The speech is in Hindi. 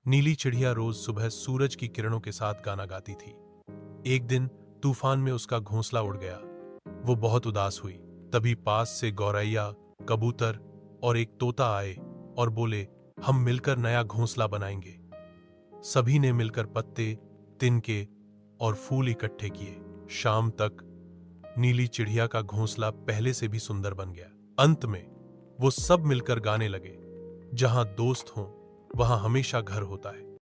नीली चिड़िया रोज सुबह सूरज की किरणों के साथ गाना गाती थी। एक दिन तूफान में उसका घोंसला उड़ गया। वो बहुत उदास हुई। तभी पास से गौरैया, कबूतर और एक तोता आए और बोले, हम मिलकर नया घोंसला बनाएंगे। सभी ने मिलकर पत्ते, तिनके और फूल इकट्ठे किए। शाम तक नीली चिड़िया का घोंसला पहले से भी सुंदर बन गया। अंत में वो सब मिलकर गाने लगे, जहां दोस्त हों वहां हमेशा घर होता है।